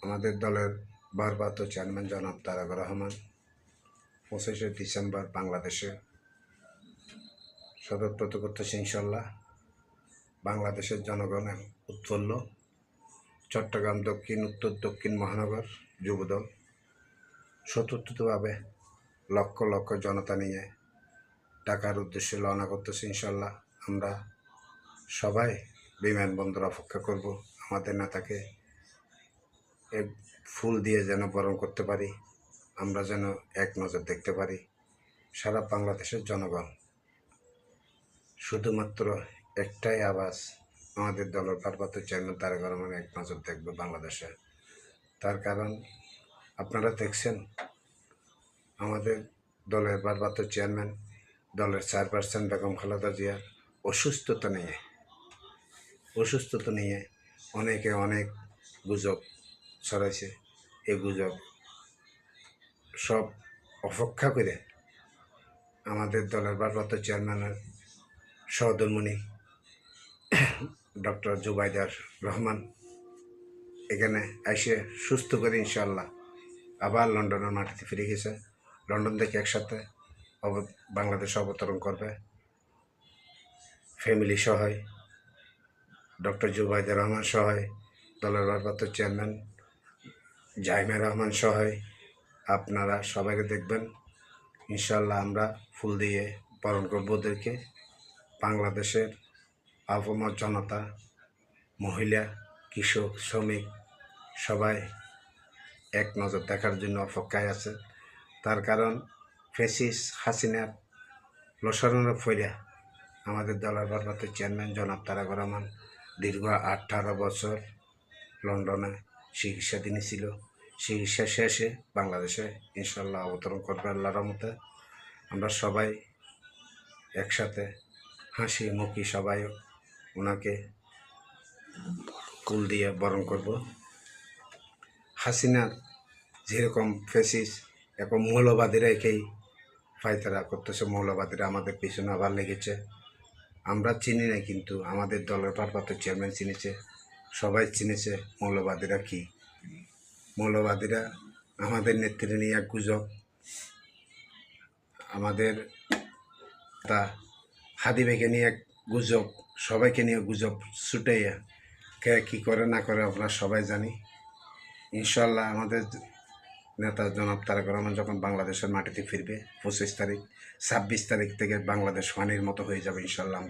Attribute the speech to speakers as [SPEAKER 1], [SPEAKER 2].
[SPEAKER 1] আমাদের দলের ভারপ্রাপ্ত চেয়ারম্যান জনাব তারেক রহমান 25শে ডিসেম্বর বাংলাদেশে সদরপতি করতেছে ইনশাল্লাহ। বাংলাদেশের জনগণের উৎফুল্ল চট্টগ্রাম দক্ষিণ উত্তর দক্ষিণ মহানগর যুবদল স্বতঃস্ফূর্তভাবে লক্ষ লক্ষ জনতা নিয়ে ঢাকার উদ্দেশ্যে রওনা করতেছে ইনশাল্লাহ। আমরা সবাই বিমানবন্দর অপেক্ষা করব আমাদের নেতাকে এক ফুল দিয়ে যেন বরণ করতে পারি, আমরা যেন এক নজর দেখতে পারি। সারা বাংলাদেশের জনগণ শুধুমাত্র একটাই আওয়াজ, আমাদের দলের ভারপ্রাপ্ত চেয়ারম্যান তারেক রহমান এক নজর দেখবে বাংলাদেশে। তার কারণ আপনারা দেখছেন আমাদের দলের ভারপ্রাপ্ত চেয়ারম্যান দলের চেয়ারপারসন বেগম খালেদা জিয়ার অসুস্থতা নিয়ে অনেকে অনেক গুজব ছড়াইছে। এই গুজব সব অপেক্ষা করে আমাদের দলের ভারপ্রাপ্ত চেয়ারম্যানের সহধর্মিণী ডক্টর জুবাইদার রহমান এখানে এসে সুস্থ করে ইনশাল্লাহ আবার লন্ডনের মাটিতে ফিরে গেছে। লন্ডন থেকে একসাথে বাংলাদেশে অবতরণ করবে ফ্যামিলি সহ, ডক্টর জুবাইদার রহমান সহ, দলের ভারপ্রাপ্ত চেয়ারম্যান জাহিমা রহমান সহ আপনারা সবাইকে দেখবেন ইনশাল্লাহ। আমরা ফুল দিয়ে বরণ করব ওদেরকে। বাংলাদেশের আপামর জনতা, মহিলা, কৃষক, শ্রমিক সবাই এক নজর দেখার জন্য অপেক্ষায় আছে। তার কারণ ফ্যাসিস্ট হাসিনার লসারণের ফইরা আমাদের দলের ভারপ্রাপ্ত চেয়ারম্যান জনাব তারেক রহমান দীর্ঘ 18 বছর লন্ডনে চিকিৎসাধীন ছিল। চিকিৎসা শেষে বাংলাদেশে ইনশাল্লাহ অবতরণ করবে আল্লাহর রহমতে। আমরা সবাই একসাথে হাসি মুখি সবাই ওনাকে কুল দিয়ে বরণ করব। হাসিনার যেরকম ফ্যাসিস্ট এখন মৌলবাদীরা একেই ফায়তারা করতেছে, মৌলবাদীরা আমাদের পিছনে আবার লেগেছে। আমরা চিনি না, কিন্তু আমাদের দলের ভারপ্রাপ্ত চেয়ারম্যান চিনেছে, সবাই চিনেছে মৌলবাদীরা কি। মৌলবাদীরা আমাদের নেত্রী নিয়ে এক গুজব, আমাদের তা হাদিবেকে নিয়ে এক গুজব, সবাইকে নিয়ে গুজব ছুটাইয়া কে কী করে না করে আমরা সবাই জানি। ইনশাল্লাহ আমাদের নেতা জনাব তারেক রহমান যখন বাংলাদেশের মাটিতে ফিরবে 25 তারিখ 26 তারিখ থেকে বাংলাদেশ পানির মতো হয়ে যাবে ইনশাল্লাহ।